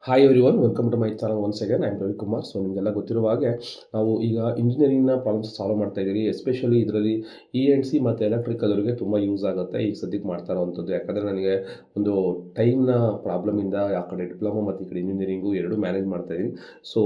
Hi everyone, welcome to my channel once again. I am Ravikumar. So ನಿಮಗೆಲ್ಲ ಗೊತ್ತಿರುವ ಹಾಗೆ ನಾವು ಈಗ ಇಂಜಿನಿಯರಿಂಗ್ನ ಪ್ರಾಬ್ಲಮ್ಸ್ ಸಾಲ್ವ್ ಮಾಡ್ತಾ ಇದ್ದೀವಿ. ಎಸ್ಪೆಷಲಿ ಇದರಲ್ಲಿ ENC ಮತ್ತು ಎಲೆಕ್ಟ್ರಿಕಲ್ ಅವರಿಗೆ ತುಂಬ ಯೂಸ್ ಆಗುತ್ತೆ ಈಗ ಸದ್ಯಕ್ಕೆ ಮಾಡ್ತಾ ಇರೋವಂಥದ್ದು. ಯಾಕಂದರೆ ನನಗೆ ಒಂದು ಟೈಮ್ನ ಪ್ರಾಬ್ಲಮಿಂದ ಆ ಕಡೆ ಡಿಪ್ಲೊಮಾ ಮತ್ತು ಈ ಕಡೆ ಇಂಜಿನಿಯರಿಂಗು ಎರಡೂ ಮ್ಯಾನೇಜ್ ಮಾಡ್ತಾ ಇದ್ದೀನಿ. ಸೊ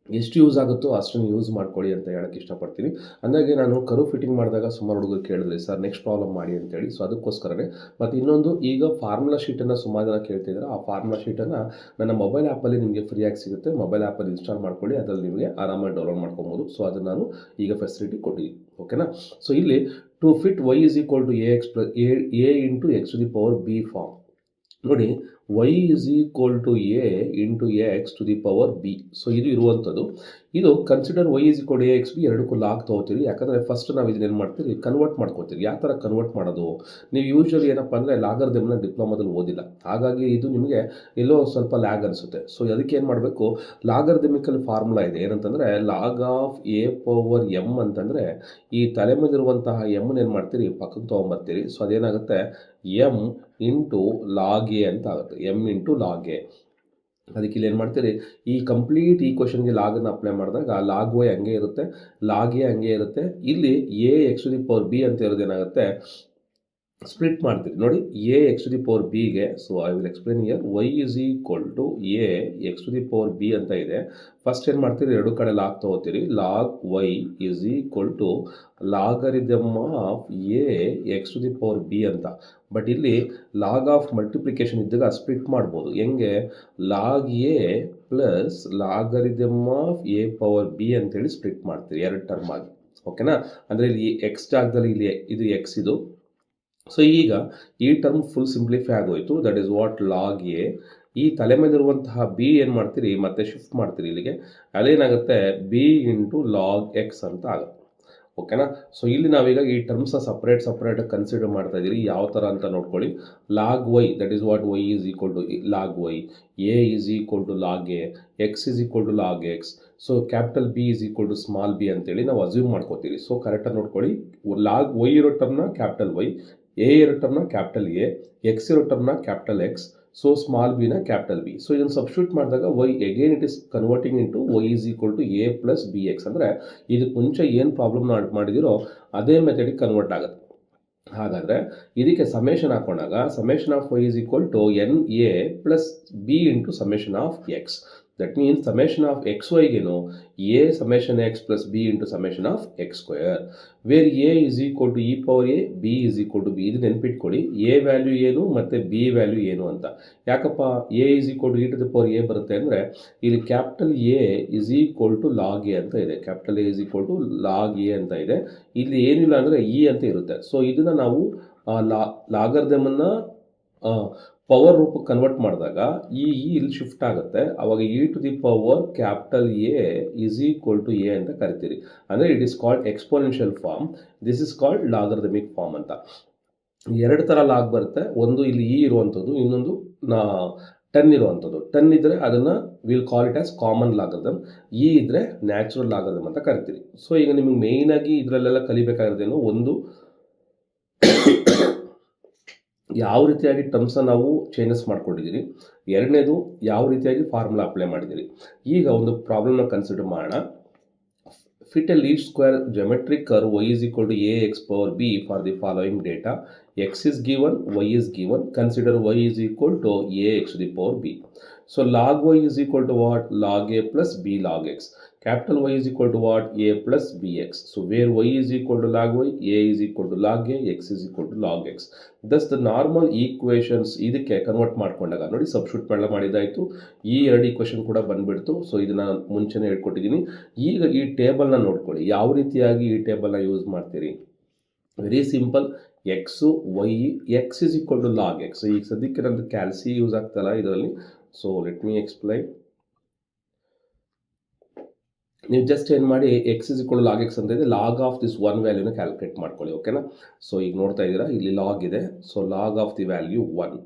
ಎಷ್ಟು ಯೂಸ್ ಆಗುತ್ತೋ ಅಷ್ಟನ್ನು ಯೂಸ್ ಮಾಡ್ಕೊಳ್ಳಿ ಅಂತ ಹೇಳೋಕ್ಕೆ ಇಷ್ಟಪಡ್ತೀನಿ. ಅಂದಾಗೆ ನಾನು ಕರ್ವ್ ಫಿಟ್ಟಿಂಗ್ ಮಾಡಿದಾಗ ಸುಮಾರು ಹುಡುಗರು ಕೇಳಿದ್ರಿ, ಸರ್ ನೆಕ್ಸ್ಟ್ ಪ್ರಾಬ್ಲಮ್ ಮಾಡಿ ಅಂತೇಳಿ. ಸೊ ಅದಕ್ಕೋಸ್ಕರನೇ. ಮತ್ತು ಇನ್ನೊಂದು, ಈಗ ಫಾರ್ಮುಲಾ ಶೀಟನ್ನು ಸುಮಾರು ಜನ ಕೇಳ್ತಿದ್ದಾರೆ. ಆ ಫಾರ್ಮುಲಾ ಶೀಟನ್ನು ನನ್ನ ಮೊಬೈಲ್ ಆ್ಯಪಲ್ಲಿ ನಿಮಗೆ ಫ್ರೀಯಾಗಿ ಸಿಗುತ್ತೆ. ಮೊಬೈಲ್ ಆ್ಯಪಲ್ಲಿ ಇನ್ಸ್ಟಾಲ್ ಮಾಡ್ಕೊಳ್ಳಿ, ಅದರಲ್ಲಿ ನಿಮಗೆ ಆರಾಮಾಗಿ ಡೌನ್ಲೋಡ್ ಮಾಡ್ಕೊಬೋದು. ಸೊ ಅದನ್ನು ನಾನು ಈಗ ಫೆಸಿಲಿಟಿ ಕೊಟ್ಟಿದ್ದೀನಿ. ಓಕೆನಾ. ಸೊ ಇಲ್ಲಿ to fit y is equal to ax plus a into x to the power b form ನೋಡಿ, y is equal to a into x to the power b. So ಇದು ಇರುವಂಥದ್ದು. ಇದು consider y is equal to ax b ಎರಡಕ್ಕೂ log ತೊಗೋತೀರಿ. ಯಾಕಂದರೆ first ನಾವು ಇದನ್ನೇನು ಮಾಡ್ತೀರಿ, convert ಮಾಡ್ಕೋತೀರಿ. ಯಾವ ಥರ ಕನ್ವರ್ಟ್ ಮಾಡೋದು, ನೀವು ಯೂಶ್ವಲಿ ಏನಪ್ಪ ಅಂದರೆ ಲಾಗರ್ದಮ್ನ ಡಿಪ್ಲೊಮಾದಲ್ಲಿ ಓದಿಲ್ಲ, ಹಾಗಾಗಿ ಇದು ನಿಮಗೆ ಎಲ್ಲೋ ಸ್ವಲ್ಪ ಲ್ಯಾಗ್ ಅನಿಸುತ್ತೆ. ಸೊ ಅದಕ್ಕೆ ಏನು ಮಾಡಬೇಕು, ಲಾಗರ್ದಮಿಕಲ್ ಫಾರ್ಮುಲಾ ಇದೆ. ಏನಂತಂದರೆ log of a power m ಅಂತಂದರೆ ಈ ತಲೆ ಮೇಲಿರುವಂತಹ ಎಮ್ಮನ್ನು ಏನು ಮಾಡ್ತೀರಿ, ಪಕ್ಕಕ್ಕೆ ತೊಗೊಂಬರ್ತೀರಿ. ಸೊ ಅದೇನಾಗುತ್ತೆ, m ಇಂಟು ಲಾಗ್ ಎ ಅಂತ ಆಗುತ್ತೆ. m into log A. ಅದಕ್ಕೆ ಇಲ್ಲಿ ಏನು ಮಾಡ್ತೀರಿ, ಈ ಕಂಪ್ಲೀಟ್ ಈ ಕ್ವಶನ್ಗೆ ಲಾಗನ್ನು ಅಪ್ಲೈ ಮಾಡಿದಾಗ ಲಾಗ್ ವೈ ಹಂಗೆ ಇರುತ್ತೆ, ಲಾಗ್ ಎ ಹಂಗೆ ಇರುತ್ತೆ. ಇಲ್ಲಿ A X to the power B ಅಂತ ಇರೋದೇನಾಗುತ್ತೆ, ಸ್ಪ್ಲಿಟ್ ಮಾಡ್ತೀರಿ. ನೋಡಿ, A X to the power ಬಿಗೆ, so I will explain here. Y is equal to A X to the power B ಅಂತ ಇದೆ. ಫಸ್ಟ್ ಏನು ಮಾಡ್ತೀರಿ, ಎರಡು ಕಡೆ ಲಾಗ್ ತೊಗೋತೀರಿ. Log Y is equal to logarithm of A X to the power B ಅಂತ. But ಇಲ್ಲಿ log of multiplication ಇದ್ದಾಗ ಸ್ಪ್ಲಿಟ್ ಮಾಡ್ಬೋದು. ಹೆಂಗೆ, log A plus logarithm of A power B ಅಂತೇಳಿ ಸ್ಪ್ಲಿಟ್ ಮಾಡ್ತೀರಿ ಎರಡು ಟರ್ಮ್ ಆಗಿ. ಓಕೆನಾ. ಅಂದರೆ ಇಲ್ಲಿ ಎಕ್ಸ್ ಜಾಗದಲ್ಲಿ ಇಲ್ಲಿ ಇದು ಎಕ್ಸ್ ಇದು. ಸೊ ಈಗ ಈ ಟರ್ಮ್ ಫುಲ್ ಸಿಂಪ್ಲಿಫೈ ಆಗೋಯ್ತು. That is what log A. ಈ ತಲೆ ಮೇಲಿರುವಂತಹ ಬಿ ಏನು ಮಾಡ್ತೀರಿ, ಮತ್ತೆ ಶಿಫ್ಟ್ ಮಾಡ್ತೀರಿ ಇಲ್ಲಿಗೆ. ಅಲ್ಲೇನಾಗುತ್ತೆ, ಬಿ ಇಂಟು ಲಾಗ್ ಎಕ್ಸ್ ಅಂತ ಆಗುತ್ತೆ. ಓಕೆನಾ. ಸೊ ಇಲ್ಲಿ ನಾವೀಗ ಈ ಟರ್ಮ್ಸ್ನ ಸಪ್ರೇಟಾಗಿ ಕನ್ಸಿಡರ್ ಮಾಡ್ತಾ ಇದ್ದೀರಿ. ಯಾವ ಥರ ಅಂತ ನೋಡ್ಕೊಳ್ಳಿ. Log Y, that is what Y is equal to log Y, A is equal to log A, X is equal to log X. So capital B is equal to small B ಅಂತೇಳಿ ನಾವು assume ಮಾಡ್ಕೋತೀವಿ. So ಕರೆಕ್ಟಾಗಿ ನೋಡ್ಕೊಳ್ಳಿ. Log Y ಇರೋ ಟರ್ಮ್ನ capital Y, A ಇರೋ ಟರ್ಮ್ನ capital A, X ಇರೋ ಟರ್ಮ್ನ ಕ್ಯಾಪಿಟಲ್ ಎಕ್ಸ್, ಸೊ ಸ್ಮಾಲ್ ಬಿನ ಕ್ಯಾಪಿಟಲ್ ಬಿ. ಸೊ ಇದನ್ನು ಸಬ್ಸ್ಟಿಟ್ಯೂಟ್ ಮಾಡಿದಾಗ Y again it is converting into Y is equal to A plus B X. ಅಂದರೆ ಇದಕ್ಕೆ ಮುಂಚೆ ಏನು ಪ್ರಾಬ್ಲಮ್ ಮಾಡಿದಿರೋ ಅದೇ ಮೆಥಡಿಗೆ ಕನ್ವರ್ಟ್ ಆಗುತ್ತೆ. ಹಾಗಾದರೆ ಇದಕ್ಕೆ ಸಮೇಷನ್ ಹಾಕೊಂಡಾಗ summation of Y is equal to N A plus B into summation of X. That means summation of X ವೈಗೇನು A summation X plus B into summation of X square, where A is equal to E power A, B is equal to B. ಇದು ನೆನ್ಪಿಟ್ಕೊಳ್ಳಿ, A value ಏನು ಮತ್ತು B value ಏನು ಅಂತ. ಯಾಕಪ್ಪ A is equal to E to the power A ಬರುತ್ತೆ ಅಂದರೆ, ಇಲ್ಲಿ capital A is equal to log A ಅಂತ ಇದೆ. Capital A is equal to log A ಅಂತ ಇದೆ. ಇಲ್ಲಿ ಏನಿಲ್ಲ ಅಂದರೆ ಇ ಅಂತ ಇರುತ್ತೆ. ಸೊ ಇದನ್ನು ನಾವು ಲಾಗರ್ದಮನ್ನು ಪವರ್ ರೂಪಕ್ಕೆ ಕನ್ವರ್ಟ್ ಮಾಡಿದಾಗ ಈ ಇಲ್ಲಿ ಶಿಫ್ಟ್ ಆಗುತ್ತೆ. ಅವಾಗ E to the power capital A is equal to A ಅಂತ ಕರಿತೀರಿ. ಅಂದರೆ it is called exponential form. This is called logarithmic form ಅಂತ. ಎರಡು ಥರ ಲಾಗ್ ಬರುತ್ತೆ. ಒಂದು ಇಲ್ಲಿ ಇ ಇರುವಂಥದ್ದು, ಇನ್ನೊಂದು 10 ಇರುವಂಥದ್ದು. 10 ಇದ್ದರೆ ಅದನ್ನು will call it as common logarithm, E ಇದ್ದರೆ ನ್ಯಾಚುರಲ್ ಲಾಗರ್ದಮ್ ಅಂತ ಕರಿತೀರಿ. ಸೊ ಈಗ ನಿಮಗೆ ಮೇಯ್ನಾಗಿ ಇದರಲ್ಲೆಲ್ಲ ಕಲಿಬೇಕಾಗಿರೋದೇನು, ಒಂದು ಯಾವ ರೀತಿಯಾಗಿ ಟರ್ಮ್ಸನ್ನು ನಾವು ಚೇಂಜಸ್ ಮಾಡ್ಕೊಂಡಿದ್ದೀರಿ, ಎರಡನೇದು ಯಾವ ರೀತಿಯಾಗಿ ಫಾರ್ಮುಲಾ ಅಪ್ಲೈ ಮಾಡಿದ್ದೀರಿ. ಈಗ ಒಂದು ಪ್ರಾಬ್ಲಮ್ನ ಕನ್ಸಿಡರ್ ಮಾಡೋಣ. Fit a least square geometric curve y is equal to ax power b for the following data. X is given, y is given. Consider y is equal to ax to the power b. So log y is equal to what? Log a plus b log x. Capital Y is equal to what? A plus bx. So where y is equal to log y, a is equal to log a, x is equal to log x. Thus the normal equations ಇದಕ್ಕೆ convert ಮಾಡ್ಕೊಂಡಾಗ ನೋಡಿ, substitute ಮಾಡಿದಾಯಿತು. ಈ ಎರಡು equation ಕೂಡ ಬಂದುಬಿಡ್ತು. So ಇದನ್ನು ಮುಂಚೆನೇ ಹೇಳ್ಕೊಟ್ಟಿದ್ದೀನಿ. ಈಗ ಈ ಟೇಬಲ್ನ ನೋಡ್ಕೊಳ್ಳಿ, ಯಾವ ರೀತಿಯಾಗಿ ಈ ಟೇಬಲ್ನ ಯೂಸ್ ಮಾಡ್ತೀರಿ. Very simple. X Y, X is equal to log X. ಈಗ ಸದ್ಯಕ್ಕೆ ನಮ್ಮದು ಕ್ಯಾಲ್ಸಿ ಯೂಸ್ ಆಗ್ತಲ್ಲ ಇದರಲ್ಲಿ. So let me explain. ನೀವು ಜಸ್ಟ್ ಏನು ಮಾಡಿ, X is equal log X ಅಂತ ಇದೆ, ಲಾಗ್ ಆಫ್ ದಿಸ್ ಒನ್ ವ್ಯಾಲ್ಯೂನ ಕ್ಯಾಲ್ಕುಲೇಟ್ ಮಾಡ್ಕೊಳ್ಳಿ. ಓಕೆನಾ. ಸೊ ಈಗ ನೋಡ್ತಾ ಇದ್ದೀರಾ, ಇಲ್ಲಿ ಲಾಗ್ ಇದೆ. So log of the value 1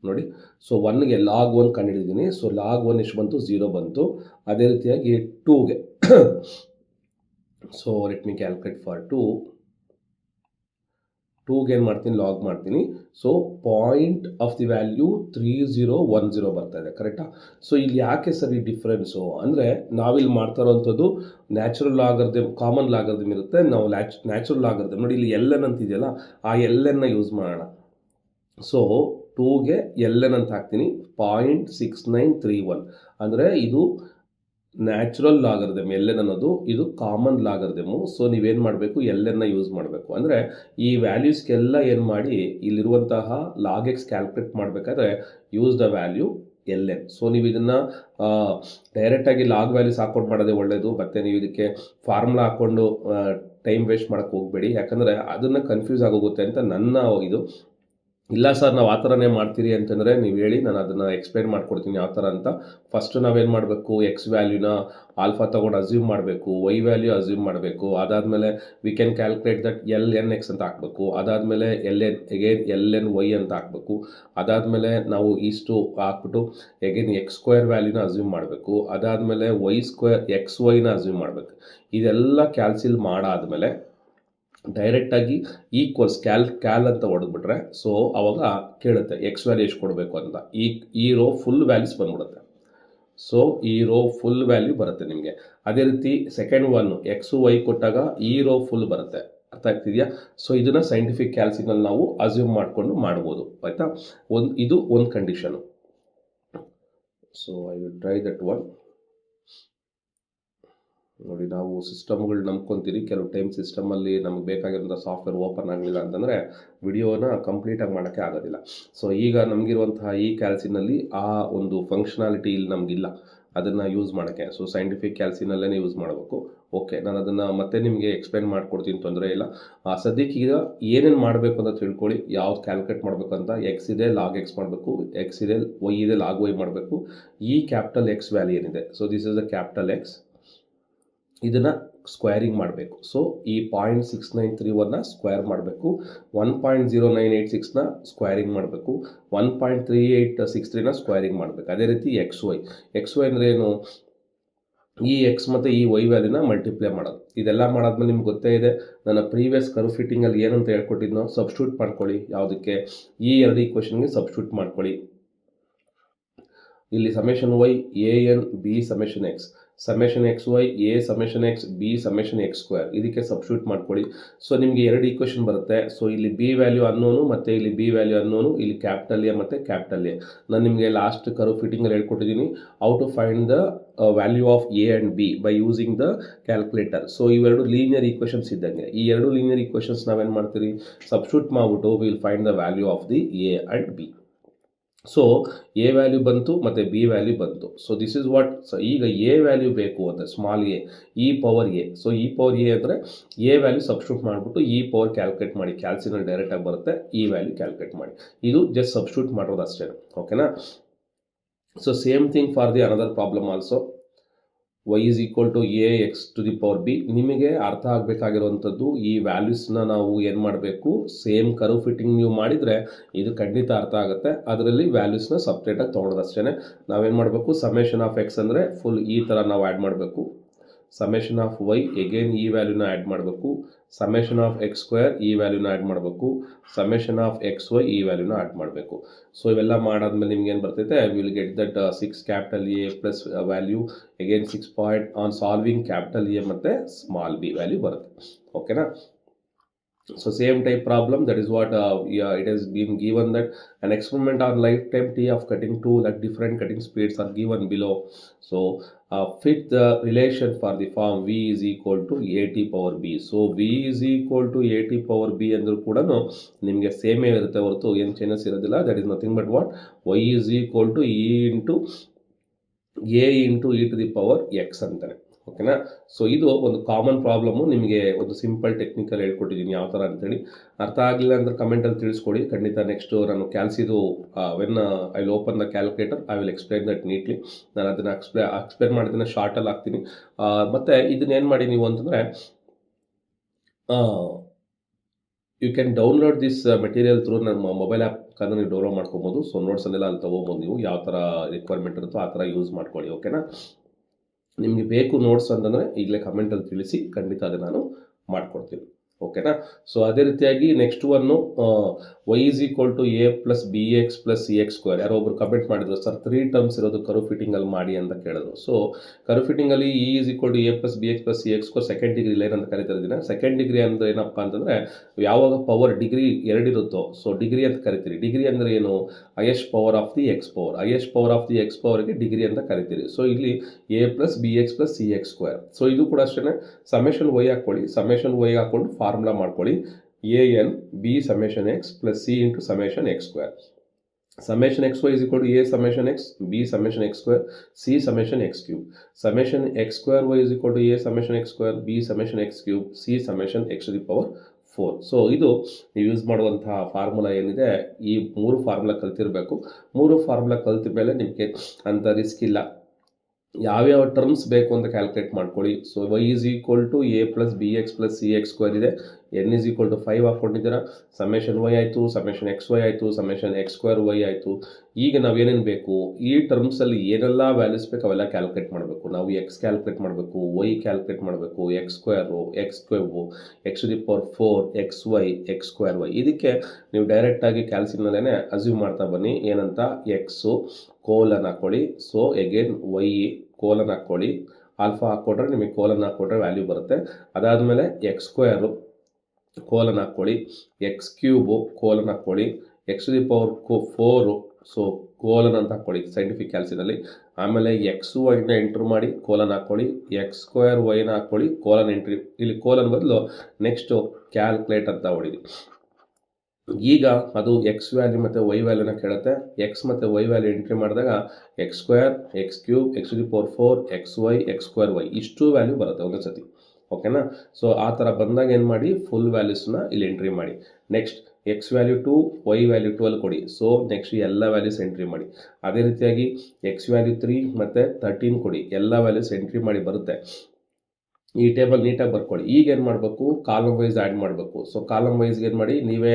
ನೋಡಿ. ಸೊ 1ಗೆ ಲಾಗ್ 1 ಕಂಡುಹಿಡಿದ್ದೀನಿ. ಸೊ ಲಾಗ್ 1 ಎಷ್ಟು ಬಂತು, 0 ಬಂತು. ಅದೇ ರೀತಿಯಾಗಿ 2ಗೆ so let me calculate for 2. 2ಗೆ ಏನು ಮಾಡ್ತೀನಿ, ಲಾಗ್ ಮಾಡ್ತೀನಿ. So point of the value 3010 ಬರ್ತಾ ಇದೆ, ಕರೆಕ್ಟಾ? ಸೊ ಇಲ್ಲಿ ಯಾಕೆ ಸರ್ ಈ ಡಿಫ್ರೆನ್ಸು ಅಂದರೆ, ನಾವಿಲ್ಲಿ ಮಾಡ್ತಾ ಇರೋವಂಥದ್ದು ನ್ಯಾಚುರಲ್ ಲಾಗರ್ದಮ್, ಕಾಮನ್ ಲಾಗರ್ದಮ್ ಇರುತ್ತೆ. ನಾವು ನ್ಯಾಚುರಲ್ ಲಾಗರ್ದಮ್ ನೋಡಿ, ಇಲ್ಲಿ ಎಲ್ ಎನ್ ಅಂತ ಇದೆಯಲ್ಲ, ಆ ಎಲ್ ಎನ್ನ ಯೂಸ್ ಮಾಡೋಣ. ಸೊ 2ಗೆ ಎಲ್ ಎನ್ ಅಂತ ಹಾಕ್ತೀನಿ, 0.6931 ಅಂದರೆ ಇದು ನ್ಯಾಚುರಲ್ ಲಾಗರ್ದಮ್. ಎಲ್ ಎನ್ ಅನ್ನೋದು ಇದು ಕಾಮನ್ ಲಾಗರ್ದಮು. ಸೊ ನೀವೇನು ಮಾಡಬೇಕು, ಎಲ್ ಎನ್ನ ಯೂಸ್ ಮಾಡಬೇಕು. ಅಂದರೆ ಈ ವ್ಯಾಲ್ಯೂಸ್ಗೆಲ್ಲ ಏನು ಮಾಡಿ, ಇಲ್ಲಿರುವಂತಹ ಲಾಗ್ ಎಕ್ಸ್ ಕ್ಯಾಲ್ಕುಲೇಟ್ ಮಾಡಬೇಕಾದ್ರೆ use the value L N. So ನೀವು ಇದನ್ನು ಡೈರೆಕ್ಟಾಗಿ ಲಾಗ್ ವ್ಯಾಲ್ಯೂಸ್ ಹಾಕ್ಕೊಂಡು ಮಾಡೋದೇ ಒಳ್ಳೆಯದು. ಮತ್ತು ನೀವು ಇದಕ್ಕೆ ಫಾರ್ಮುಲಾ ಹಾಕ್ಕೊಂಡು ಟೈಮ್ ವೇಸ್ಟ್ ಮಾಡೋಕ್ಕೆ ಹೋಗಬೇಡಿ, ಯಾಕಂದರೆ ಅದನ್ನು ಕನ್ಫ್ಯೂಸ್ ಆಗೋಗುತ್ತೆ ಅಂತ ನನ್ನ ಇದು. ಇಲ್ಲ ಸರ್ ನಾವು ಆ ಥರನೇ ಮಾಡ್ತೀರಿ ಅಂತಂದರೆ ನೀವು ಹೇಳಿ, ನಾನು ಅದನ್ನು ಎಕ್ಸ್ಪ್ಲೈನ್ ಮಾಡ್ಕೊಡ್ತೀನಿ ಯಾವ ಥರ ಅಂತ. ಫಸ್ಟು ನಾವೇನು ಮಾಡಬೇಕು, ಎಕ್ಸ್ ವ್ಯಾಲ್ಯೂನ ಆಲ್ಫಾ ತೊಗೊಂಡು ಅಸ್ಯೂಮ್ ಮಾಡಬೇಕು, ವೈ ವ್ಯಾಲ್ಯೂ ಅಸ್ಯೂಮ್ ಮಾಡಬೇಕು. ಅದಾದಮೇಲೆ we can calculate that L N X ಅಂತ ಹಾಕಬೇಕು. ಅದಾದಮೇಲೆ ಎಲ್ ಎನ್ ವೈ ಅಂತ ಹಾಕಬೇಕು. ಅದಾದಮೇಲೆ ನಾವು ಇಷ್ಟು ಹಾಕ್ಬಿಟ್ಟು ಎಗೇನ್ ಎಕ್ಸ್ ಸ್ಕ್ವೇರ್ ವ್ಯಾಲ್ಯೂನ ಅಸ್ಯೂಮ್ ಮಾಡಬೇಕು. ಅದಾದಮೇಲೆ ವೈ ಸ್ಕ್ವೇರ್ ಎಕ್ಸ್ ವೈನ ಅಸ್ಯೂಮ್ ಮಾಡಬೇಕು. ಇದೆಲ್ಲ ಕ್ಯಾಲ್ಸಿಲ್ ಮಾಡಾದಮೇಲೆ ಡೈರೆಕ್ಟಾಗಿ ಈಕ್ವಲ್ಸ್ ಕ್ಯಾಲ್ ಅಂತ ಹೊಡೆದ್ಬಿಟ್ರೆ, ಸೊ ಅವಾಗ ಕೇಳುತ್ತೆ ಎಕ್ಸ್ ವ್ಯಾಲ್ಯೂ ಎಷ್ಟು ಕೊಡಬೇಕು ಅಂತ. ಈ ರೋ ಫುಲ್ ವ್ಯಾಲ್ಯೂಸ್ ಬಂದ್ಬಿಡುತ್ತೆ. ಸೊ ಈ ರೋ ಫುಲ್ ವ್ಯಾಲ್ಯೂ ಬರುತ್ತೆ ನಿಮಗೆ. ಅದೇ ರೀತಿ ಸೆಕೆಂಡ್ ಒನ್ನು ಎಕ್ಸು ವೈ ಕೊಟ್ಟಾಗ ಈ ರೋ ಫುಲ್ ಬರುತ್ತೆ. ಅರ್ಥ ಆಗ್ತಿದೆಯಾ? ಸೊ ಇದನ್ನು ಸೈಂಟಿಫಿಕ್ ಕ್ಯಾಲ್ಸಿನಲ್ಲಿ ನಾವು ಅಸ್ಯೂಮ್ ಮಾಡಿಕೊಂಡು ಮಾಡ್ಬೋದು, ಆಯಿತಾ? ಇದು ಒಂದು condition. So I will try that one. ನೋಡಿ, ನಾವು ಸಿಸ್ಟಮ್ಗಳು ನಂಬ್ಕೊತೀರಿ, ಕೆಲವು ಟೈಮ್ ಸಿಸ್ಟಮಲ್ಲಿ ನಮಗೆ ಬೇಕಾಗಿರೋಂಥ ಸಾಫ್ಟ್ವೇರ್ ಓಪನ್ ಆಗಲಿಲ್ಲ ಅಂತಂದರೆ ವಿಡಿಯೋನ ಕಂಪ್ಲೀಟಾಗಿ ಮಾಡೋಕ್ಕೆ ಆಗೋದಿಲ್ಲ. ಸೊ ಈಗ ನಮಗಿರುವಂತಹ ಈ ಕ್ಯಾಲ್ಸಿನಲ್ಲಿ ಆ ಒಂದು ಫಂಕ್ಷನಾಲಿಟಿ ಇಲ್ಲಿ ನಮಗಿಲ್ಲ ಅದನ್ನು ಯೂಸ್ ಮಾಡೋಕ್ಕೆ. ಸೊ ಸೈಂಟಿಫಿಕ್ ಕ್ಯಾಲ್ಸಿನಲ್ಲೇ ಯೂಸ್ ಮಾಡಬೇಕು. ಓಕೆ, ನಾನು ಅದನ್ನು ಮತ್ತೆ ನಿಮಗೆ ಎಕ್ಸ್ಪ್ಲೈನ್ ಮಾಡಿಕೊಡ್ತೀನಿ, ತೊಂದರೆ ಇಲ್ಲ. ಸದ್ಯಕ್ಕೆ ಈಗ ಏನೇನು ಮಾಡಬೇಕು ಅಂತ ತಿಳ್ಕೊಳ್ಳಿ. ಯಾವ್ದು ಕ್ಯಾಲ್ಕುಲೇಟ್ ಮಾಡಬೇಕು ಅಂತ. ಎಕ್ಸ್ ಇದೆ, ಲಾಗ್ ಎಕ್ಸ್ ಮಾಡಬೇಕು. ಎಕ್ಸ್ ಇದೆ, ವೈ ಇದೆ, ಲಾಗ್ ವೈ ಮಾಡಬೇಕು. ಈ ಕ್ಯಾಪಿಟಲ್ ಎಕ್ಸ್ ವ್ಯಾಲ್ಯೂ ಏನಿದೆ, so this is the capital X, ಇದನ್ನು ಸ್ಕ್ವೇರಿಂಗ್ ಮಾಡಬೇಕು. ಸೊ ಈ 0.6931ನ ಸ್ಕ್ವೇರ್ ಮಾಡಬೇಕು. 1.0986ನ ಸ್ಕ್ವೇರಿಂಗ್ ಮಾಡಬೇಕು. 1.3863ನ ಸ್ಕ್ವೇರಿಂಗ್ ಮಾಡಬೇಕು. ಅದೇ ರೀತಿ ಎಕ್ಸ್ ವೈ ಅಂದರೆ ಏನು, ಈ ಎಕ್ಸ್ ಮತ್ತು ಈ ವೈ ವ್ಯಾಲ್ಯೂನ ಮಲ್ಟಿಪ್ಲೈ ಮಾಡೋದು. ಇದೆಲ್ಲ ಮಾಡಾದ್ಮೇಲೆ ನಿಮ್ಗೆ ಗೊತ್ತೇ ಇದೆ, ನನ್ನ ಪ್ರೀವಿಯಸ್ ಕರ್ವ್ ಫಿಟ್ಟಿಂಗಲ್ಲಿ ಏನಂತ ಹೇಳ್ಕೊಟ್ಟಿದ್ನೋ, ಸಬ್ಸ್ಟಿಟ್ಯೂಟ್ ಮಾಡ್ಕೊಳ್ಳಿ. ಯಾವುದಕ್ಕೆ, ಈ ಎರಡು ಈಕ್ವೇಷನ್ಗೆ ಸಬ್ಸ್ಟಿಟ್ಯೂಟ್ ಮಾಡ್ಕೊಳ್ಳಿ. ಇಲ್ಲಿ summation Y A N B summation X, summation X Y A summation X B summation X square, ಇದಕ್ಕೆ ಸಬ್ಸ್ಟಿಟ್ಯೂಟ್ ಮಾಡ್ಕೊಳ್ಳಿ. ಸೊ ನಿಮಗೆ ಎರಡು ಈಕ್ವೇಷನ್ ಬರುತ್ತೆ. ಸೊ ಇಲ್ಲಿ ಬಿ ವ್ಯಾಲ್ಯೂ ಅನ್ನೋನು ಮತ್ತು ಇಲ್ಲಿ ಬಿ ವ್ಯಾಲ್ಯೂ ಅನ್ನೋನು, ಇಲ್ಲಿ ಕ್ಯಾಪಿಟಲ್ ಎ ಮತ್ತು ಕ್ಯಾಪಿಟಲ್ ಎ. ನಾನು ನಿಮಗೆ ಲಾಸ್ಟ್ ಕರ್ವ್ ಫಿಟ್ಟಿಂಗಲ್ಲಿ ಹೇಳ್ಕೊಟ್ಟಿದ್ದೀನಿ how to find the value of A and B by using the calculator. So ಇವೆರಡು ಲೀನಿಯರ್ ಈಕ್ವೇಷನ್ಸ್ ಇದ್ದಂಗೆ. ಈ ಎರಡು ಲೀನಿಯರ್ ಈಕ್ವೇಷನ್ಸ್ ನಾವೇನು ಮಾಡ್ತೀರಿ, ಸಬ್ಸ್ಟಿಟ್ಯೂಟ್ ಮಾಡಿಬಿಟ್ಟು will find the value of the A and B. So A value ಬಂತು ಮತ್ತು B value ಬಂತು. So this is what. So ಈಗ ಎ ವ್ಯಾಲ್ಯೂ ಬೇಕು ಅಂದರೆ small A, E power A. So E power A ಅಂದರೆ A value substitute ಮಾಡಿಬಿಟ್ಟು E power calculate ಮಾಡಿ, ಕ್ಯಾಲ್ಸಿನಲ್ಲಿ ಡೈರೆಕ್ಟಾಗಿ ಬರುತ್ತೆ, ಇ ವ್ಯಾಲ್ಯೂ ಕ್ಯಾಲ್ಕುಲೇಟ್ ಮಾಡಿ. ಇದು ಜಸ್ಟ್ ಸಬ್ಸ್ಟಿಟ್ಯೂಟ್ ಮಾಡೋದು ಅಷ್ಟೇ, ಓಕೆನಾ? So same thing for the another problem also. y is equal to a x to the power b. ನಿಮಗೆ ಅರ್ಥ ಆಗಬೇಕಾಗಿರುವಂಥದ್ದು ಈ ವ್ಯಾಲ್ಯೂಸ್ನ ನಾವು ಏನು ಮಾಡಬೇಕು, ಸೇಮ್ ಕರ್ವ್ ಫಿಟ್ಟಿಂಗ್ ನೀವು ಮಾಡಿದರೆ ಇದು ಖಂಡಿತ ಅರ್ಥ ಆಗುತ್ತೆ. ಅದರಲ್ಲಿ ವ್ಯಾಲ್ಯೂಸ್ನ ಸಪ್ರೇಟಾಗಿ ತೊಗೊಳೋದು ಅಷ್ಟೇ. ನಾವೇನು ಮಾಡಬೇಕು, ಸಮೇಷನ್ ಆಫ್ ಎಕ್ಸ್ ಅಂದರೆ ಫುಲ್ ಈ ಥರ ನಾವು ಆ್ಯಡ್ ಮಾಡಬೇಕು. ಸಮೇಷನ್ ಆಫ್ ವೈ ಎಗೇನ್ ಈ ವ್ಯಾಲ್ಯೂನ ಆ್ಯಡ್ ಮಾಡಬೇಕು. ಸಮೇಷನ್ ಆಫ್ ಎಕ್ಸ್ ಸ್ಕ್ವೇರ್ ಈ ವ್ಯಾಲ್ಯೂನ ಆ್ಯಡ್ ಮಾಡಬೇಕು. ಸಮೇಷನ್ ಆಫ್ ಎಕ್ಸ್ ವೈ ಈ ವ್ಯಾಲ್ಯೂನ ಆ್ಯಡ್ ಮಾಡಬೇಕು. ಸೊ ಇವೆಲ್ಲ ಮಾಡಾದ್ಮೇಲೆ ನಿಮ್ಗೆ ಏನು ಬರ್ತೈತೆ, will get that 6 capital A plus value again 6 point on solving capital A ಮತ್ತು ಸ್ಮಾಲ್ ಬಿ ವ್ಯಾಲ್ಯೂ ಬರುತ್ತೆ, ಓಕೆನಾ? So same type problem, that is what it has been given that an experiment on lifetime t of cutting tool at different cutting speeds are given below. So fit the relation for the form v is equal to at power b. So v is equal to at power b ಅಂದರೂ ಕೂಡ ನಿಮಗೆ ಸೇಮೇ ಇರುತ್ತೆ ಹೊರತು ಏನು changes ಇರೋದಿಲ್ಲ. that is nothing but what, y is equal to e into a into e to the power x ಅಂತಾರೆ, ಓಕೆನಾ? So ಇದು ಒಂದು ಕಾಮನ್ ಪ್ರಾಬ್ಲಮ್ಮು. ನಿಮಗೆ ಒಂದು ಸಿಂಪಲ್ ಟೆಕ್ನಿಕಲ್ ಹೇಳ್ಕೊಟ್ಟಿದ್ದೀನಿ ಯಾವ ಥರ ಅಂತೇಳಿ. ಅರ್ಥ ಆಗಲಿಲ್ಲ ಅಂದರೆ ಕಮೆಂಟಲ್ಲಿ ತಿಳಿಸ್ಕೊಡಿ. ಖಂಡಿತ ನೆಕ್ಸ್ಟು ನಾನು ಕ್ಯಾಲ್ಸಿದು when I will open the calculator I will explain that neatly. ನಾನು ಅದನ್ನು ಎಕ್ಸ್ಪ್ಲೈನ್ ಮಾಡಿದ್ದನ್ನು ಶಾರ್ಟಲ್ಲಿ ಹಾಕ್ತೀನಿ. ಮತ್ತು ಇದನ್ನೇನು ಮಾಡಿ ನೀವು ಅಂತಂದರೆ, you can download this material through ನನ್ನ ಮೊಬೈಲ್ ಆ್ಯಪ್ ಕಾರಣ ನೀವು ಡೌನ್ಲೋಡ್ ಮಾಡ್ಕೊಬೋದು. ಸೊ ನೋಟ್ಸನ್ನೆಲ್ಲ ಅಲ್ಲಿ ತೊಗೊಬೋದು. ನೀವು ಯಾವ ಥರ ರಿಕ್ವೈರ್ಮೆಂಟ್ ಇರುತ್ತೋ ಆ ಥರ ಯೂಸ್ ಮಾಡ್ಕೊಳ್ಳಿ, ಓಕೆನಾ? ನಿಮಗೆ ಬೇಕು ನೋಟ್ಸ್ ಅಂತಂದರೆ ಈಗಲೇ ಕಮೆಂಟಲ್ಲಿ ತಿಳಿಸಿ, ಖಂಡಿತ ಅದನ್ನು ನಾನು ಮಾಡಿಕೊಡ್ತೀನಿ, ಓಕೆನಾ. ಸೊ ಅದೇ ರೀತಿಯಾಗಿ next one y is equal to a plus B X plus C X square. ಯಾರೋ ಒಬ್ರು ಕಮೆಂಟ್ ಮಾಡಿದ್ರು ಸರ್ 3 ಟರ್ಮ್ಸ್ ಇರೋದು ಕರ್ವ್ ಫಿಟ್ಟಿಂಗಲ್ಲಿ ಮಾಡಿ ಅಂತ ಕೇಳಿದ್ರು. ಸೊ ಕರ್ವ್ ಫಿಟ್ಟಿಂಗಲ್ಲಿ E is equal to a plus B X plus C X square second degree line ಅಂತ ಕರಿತಾ ಇದ್ದೀನಿ. ಸೆಕೆಂಡ್ ಡಿಗ್ರಿ ಅಂದರೆ ಏನಪ್ಪ ಅಂತಂದರೆ ಯಾವಾಗ ಪವರ್ ಡಿಗ್ರಿ ಎರಡಿರುತ್ತೋ ಸೊ ಡಿಗ್ರಿ ಅಂತ ಕರಿತೀರಿ. ಡಿಗ್ರಿ ಅಂದರೆ ಏನು, highest power of the X power. Highest power of the X ಪವರ್ಗೆ ಡಿಗ್ರಿ ಅಂತ ಕರಿತೀರಿ. ಸೊ ಇಲ್ಲಿ a plus B X plus C X square. So ಇದು ಕೂಡ ಅಷ್ಟೇ, ಸಮೇಷನ್ ವೈ ಹಾಕ್ಕೊಳ್ಳಿ, ಸಮೇಷನ್ ವೈ ಹಾಕ್ಕೊಂಡು ಫಾರ್ಮುಲಾ ಮಾಡ್ಕೊಳ್ಳಿ. an b summation x plus c into summation x square. Summation xy is equal to a summation x, b summation x square, c summation x cube. Summation x square y is equal to a summation x square, b summation x cube, c summation x to the power 4. So ಇದು ನೀವು use ಮಾಡುವಂತಹ formula ಏನಿದೆ, ಈ 3 formula ಕಲ್ತಿರಬೇಕು. 3 formula ಕಲ್ತ ಮೇಲೆ ನಿಮಗೆ ಅಂಥ risk ಇಲ್ಲ. ಯಾವ್ಯಾವ ಟರ್ಮ್ಸ್ ಬೇಕು ಅಂತ ಕ್ಯಾಲ್ಕುಲೇಟ್ ಮಾಡ್ಕೊಳ್ಳಿ. So y is equal to a plus B X plus C X square ಇದೆ, n ಈಸ್ ಈಕ್ವಲ್ ಟು 5 ಹಾಕ್ಕೊಂಡಿದ್ದೀರಾ. ಸಮೇಷನ್ y ಆಯಿತು, ಸಮೇಷನ್ ಎಕ್ಸ್ ವೈ ಆಯಿತು, ಸಮೇಷನ್ ಎಕ್ಸ್ ಸ್ಕ್ವೇರ್ ವೈ ಆಯಿತು. ಈಗ ನಾವೇನೇನು ಬೇಕು, ಈ ಟರ್ಮ್ಸಲ್ಲಿ ಏನೆಲ್ಲ ವ್ಯಾಲ್ಯೂಸ್ ಬೇಕು ಅವೆಲ್ಲ ಕ್ಯಾಲ್ಕುಲೇಟ್ ಮಾಡಬೇಕು. ನಾವು ಎಕ್ಸ್ ಕ್ಯಾಲ್ಕುಲೇಟ್ ಮಾಡಬೇಕು, ವೈ ಕ್ಯಾಲ್ಕುಲೇಟ್ ಮಾಡಬೇಕು, X square, X cube, X to the power 4, X Y, X square Y. ಇದಕ್ಕೆ ನೀವು ಡೈರೆಕ್ಟಾಗಿ ಕ್ಯಾಲ್ಸಿನಲ್ಲೇ ಅಸ್ಯೂಮ್ ಮಾಡ್ತಾ ಬನ್ನಿ. ಏನಂತ, ಎಕ್ಸು ಕೋಲನ್ ಹಾಕ್ಕೊಳ್ಳಿ. ಸೊ ಎಗೇನ್ ವೈ ಕೋಲನ್ ಹಾಕ್ಕೊಳ್ಳಿ. ಆಲ್ಫಾ ಹಾಕ್ಕೊಟ್ರೆ ನಿಮಗೆ ಕೋಲನ್ ಹಾಕ್ಕೊಟ್ರೆ ವ್ಯಾಲ್ಯೂ ಬರುತ್ತೆ. ಅದಾದಮೇಲೆ ಎಕ್ಸ್ ಸ್ಕ್ವೇರು ಕೋಲನ್ ಹಾಕ್ಕೊಳ್ಳಿ, ಎಕ್ಸ್ ಕ್ಯೂಬು ಕೋಲನ್ ಹಾಕ್ಕೊಳ್ಳಿ, X to the power 4 so colon ಅಂತ ಹಾಕ್ಕೊಳ್ಳಿ ಸೈಂಟಿಫಿಕ್ ಕ್ಯಾಲ್ಸಿನಲ್ಲಿ. ಆಮೇಲೆ ಎಕ್ಸ್ ವೈನ ಎಂಟ್ರ್ ಮಾಡಿ ಕೋಲನ್ ಹಾಕ್ಕೊಳ್ಳಿ, ಎಕ್ಸ್ ಸ್ಕ್ವೇರ್ ವೈನ ಹಾಕ್ಕೊಳ್ಳಿ, ಕೋಲನ್ ಎಂಟ್ರಿ. ಇಲ್ಲಿ ಕೋಲನ್ ಬದಲು ನೆಕ್ಸ್ಟು ಕ್ಯಾಲ್ಕುಲೇಟ್ ಅಂತ ಹೊಡೀರಿ. ಈಗ ಅದು ಎಕ್ಸ್ ವ್ಯಾಲ್ಯೂ ಮತ್ತು ವೈ ವ್ಯಾಲ್ಯೂನ ಕೇಳುತ್ತೆ. ಎಕ್ಸ್ ಮತ್ತು ವೈ ವ್ಯಾಲ್ಯೂ ಎಂಟ್ರಿ ಮಾಡಿದಾಗ X square, X cube, X to the power 4, X Y, X square Y ಇಷ್ಟು ವ್ಯಾಲ್ಯೂ ಬರುತ್ತೆ ಒಂದೇ ಸತಿ. ಓಕೆನಾ. ಸೊ ಆ ಥರ ಬಂದಾಗ ಏನು ಮಾಡಿ, ಫುಲ್ ವ್ಯಾಲ್ಯೂಸ್ನ ಇಲ್ಲಿ ಎಂಟ್ರಿ ಮಾಡಿ. Next X value 2, Y value 12 ಕೊಡಿ. ಸೊ ನೆಕ್ಸ್ಟ್ ಎಲ್ಲ ವ್ಯಾಲ್ಯೂಸ್ ಎಂಟ್ರಿ ಮಾಡಿ. ಅದೇ ರೀತಿಯಾಗಿ ಎಕ್ಸ್ ವ್ಯಾಲ್ಯೂ 3 ಮತ್ತು 13 ಕೊಡಿ. ಎಲ್ಲ ವ್ಯಾಲ್ಯೂಸ್ ಎಂಟ್ರಿ ಮಾಡಿ ಬರುತ್ತೆ. ಈ ಟೇಬಲ್ ನೀಟಾಗಿ ಬರ್ಕೊಳ್ಳಿ. ಈಗ ಏನು ಮಾಡಬೇಕು, ಕಾಲಮ್ ವೈಸ್ ಆ್ಯಡ್ ಮಾಡಬೇಕು. ಸೊ ಕಾಲಮ್ ವೈಸ್ಗೆ ಏನು ಮಾಡಿ, ನೀವೇ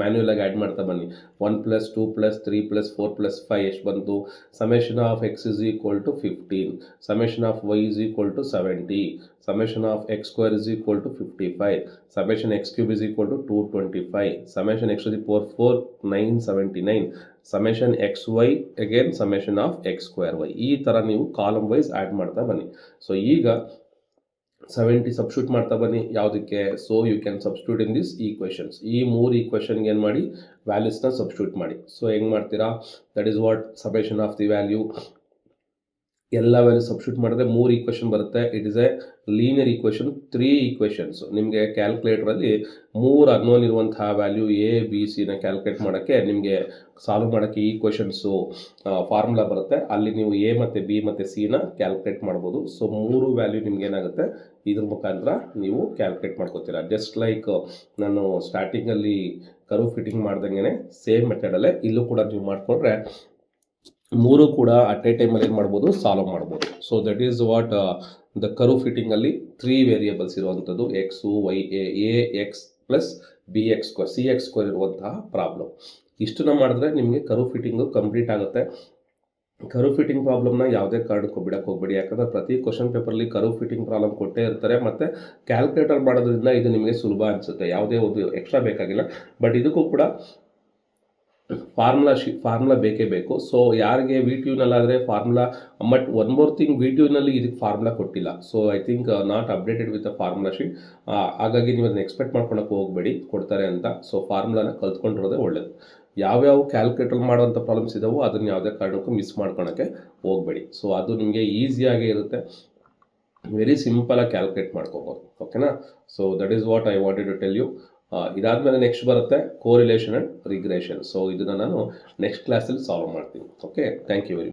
ಮ್ಯಾನ್ಯುಯಲಾಗಿ ಆ್ಯಡ್ ಮಾಡ್ತಾ ಬನ್ನಿ. 1 + 2 + 3 + 4 + 5 ಎಷ್ಟು ಬಂತು. Summation of X is equal to 15, summation of Y is equal to 70, summation of X square is equal to 55, summation X cube is equal to 225, summation X to the power 4 979, summation X Y again summation of X square Y. ಈ ಥರ ನೀವು column wise add ಮಾಡ್ತಾ ಬನ್ನಿ. So ಈಗ 70 substitute ಮಾಡ್ತಾ ಬನ್ನಿ. ಯಾವುದಕ್ಕೆ, so you can substitute in this equations. ಈ 3 ಈಕ್ವೇಷನ್ಗೆ ಏನು ಮಾಡಿ, ವ್ಯಾಲ್ಯೂಸ್ನ ಸಬ್ಸ್ಟಿಟ್ಯೂಟ್ ಮಾಡಿ. ಸೊ ಹೆಂಗೆ ಮಾಡ್ತೀರಾ, that is what summation of the value. ಎಲ್ಲ ವ್ಯಾಲ್ಯೂ ಸಬ್ಸ್ಟಿಟ್ಯೂಟ್ ಮಾಡಿದ್ರೆ 3 ಈಕ್ವೇಷನ್ ಬರುತ್ತೆ. It is A linear equation. 3 equations ನಿಮಗೆ ಕ್ಯಾಲ್ಕುಲೇಟ್ರಲ್ಲಿ 3 ಅನ್ನೋನ್ ಇರುವಂತಹ ವ್ಯಾಲ್ಯೂ ಎ ಬಿ ಸಿನ ಕ್ಯಾಲ್ಕುಲೇಟ್ ಮಾಡೋಕ್ಕೆ, ನಿಮಗೆ ಸಾಲ್ವ್ ಮಾಡೋಕ್ಕೆ ಈಕ್ವೇಷನ್ಸು ಫಾರ್ಮುಲಾ ಬರುತ್ತೆ. ಅಲ್ಲಿ ನೀವು ಎ ಮತ್ತು ಬಿ ಮತ್ತು ಸಿನ ಕ್ಯಾಲ್ಕುಲೇಟ್ ಮಾಡ್ಬೋದು. ಸೊ 3 ವ್ಯಾಲ್ಯೂ ನಿಮ್ಗೆ ಏನಾಗುತ್ತೆ, ಇದ್ರ ಮುಖಾಂತರ ನೀವು ಕ್ಯಾಲ್ಕುಲೇಟ್ ಮಾಡ್ಕೋತೀರಾ. ಜಸ್ಟ್ ಲೈಕ್ ನಾನು ಸ್ಟಾರ್ಟಿಂಗಲ್ಲಿ ಕರ್ವ್ ಫಿಟ್ಟಿಂಗ್ ಮಾಡ್ದಂಗೆ ಸೇಮ್ ಮೆಥಡಲ್ಲೇ ಇಲ್ಲೂ ಕೂಡ ನೀವು ಮಾಡಿಕೊಂಡ್ರೆ 3 ಕೂಡ ಅಟ್ ಎ ಟೈಮಲ್ಲಿ ಏನು ಮಾಡ್ಬೋದು, ಸಾಲ್ವ್ ಮಾಡ್ಬೋದು. So that is what the curve ಫಿಟ್ಟಿಂಗಲ್ಲಿ 3 ವೇರಿಯೇಬಲ್ಸ್ ಇರುವಂಥದ್ದು, X Y, A X plus B X square C X square ಇರುವಂತಹ ಪ್ರಾಬ್ಲಮ್. ಇಷ್ಟನ್ನ ಮಾಡಿದ್ರೆ ನಿಮಗೆ ಕರ್ವ್ ಫಿಟ್ಟಿಂಗು ಕಂಪ್ಲೀಟ್ ಆಗುತ್ತೆ. ಕರ್ವ್ ಫಿಟ್ಟಿಂಗ್ ಪ್ರಾಬ್ಲಮ್ನ ಯಾವುದೇ ಕಾರಣಕ್ಕೂ ಬಿಡಕ್ಕೆ ಹೋಗಬೇಡಿ. ಯಾಕಂದರೆ ಪ್ರತಿ ಕ್ವಶನ್ ಪೇಪರಲ್ಲಿ ಕರ್ವ್ ಫಿಟ್ಟಿಂಗ್ ಪ್ರಾಬ್ಲಮ್ ಕೊಟ್ಟೇ ಇರ್ತಾರೆ. ಮತ್ತು ಕ್ಯಾಲ್ಕುಲೇಟರ್ ಮಾಡೋದ್ರಿಂದ ಇದು ನಿಮಗೆ ಸುಲಭ ಅನಿಸುತ್ತೆ, ಯಾವುದೇ ಒಂದು ಎಕ್ಸ್ಟ್ರಾ ಬೇಕಾಗಿಲ್ಲ. ಬಟ್ ಇದಕ್ಕೂ ಕೂಡ ಫಾರ್ಮುಲಾ ಬೇಕೇ ಬೇಕು. ಸೊ ಯಾರಿಗೆ ವಿ ಟಿ ಯುನಲ್ಲಾದರೆ formula, but one more thing, V T ಯುನಲ್ಲಿ ಇದಕ್ಕೆ ಫಾರ್ಮುಲಾ ಕೊಟ್ಟಿಲ್ಲ. So I think not updated with the formula sheet. ಹಾಗಾಗಿ ನೀವು ಅದನ್ನು ಎಕ್ಸ್ಪೆಕ್ಟ್ ಮಾಡ್ಕೊಳಕ್ಕೆ ಹೋಗಬೇಡಿ ಕೊಡ್ತಾರೆ ಅಂತ. ಸೊ ಫಾರ್ಮುಲಾನ ಕಲ್ತ್ಕೊಂಡಿರೋದೇ ಒಳ್ಳೆಯದು. ಯಾವ್ಯಾವ ಕ್ಯಾಲ್ಕುಲೇಟರ್ ಮಾಡೋವಂಥ ಪ್ರಾಬ್ಲಮ್ಸ್ ಇದಾವೋ ಅದನ್ನು ಯಾವುದೇ ಕಾರಣಕ್ಕೂ ಮಿಸ್ ಮಾಡ್ಕೊಳಕ್ಕೆ ಹೋಗಬೇಡಿ. ಸೊ ಅದು ನಿಮಗೆ ಈಸಿಯಾಗೇ ಇರುತ್ತೆ, ವೆರಿ ಸಿಂಪಲಾಗಿ ಕ್ಯಾಲ್ಕುಲೇಟ್ ಮಾಡ್ಕೋಬೋದು. ಓಕೆನಾ. So that is what I wanted to tell you. ಇದಾದಮೇಲೆ ನೆಕ್ಸ್ಟ್ ಬರುತ್ತೆ ಕೋರಿಲೇಷನ್ ಆ್ಯಂಡ್ ರಿಗ್ರೆಷನ್. ಸೊ ಇದನ್ನು ನಾನು ನೆಕ್ಸ್ಟ್ ಕ್ಲಾಸಲ್ಲಿ ಸಾಲ್ವ್ ಮಾಡ್ತೀನಿ. Okay, thank you very much.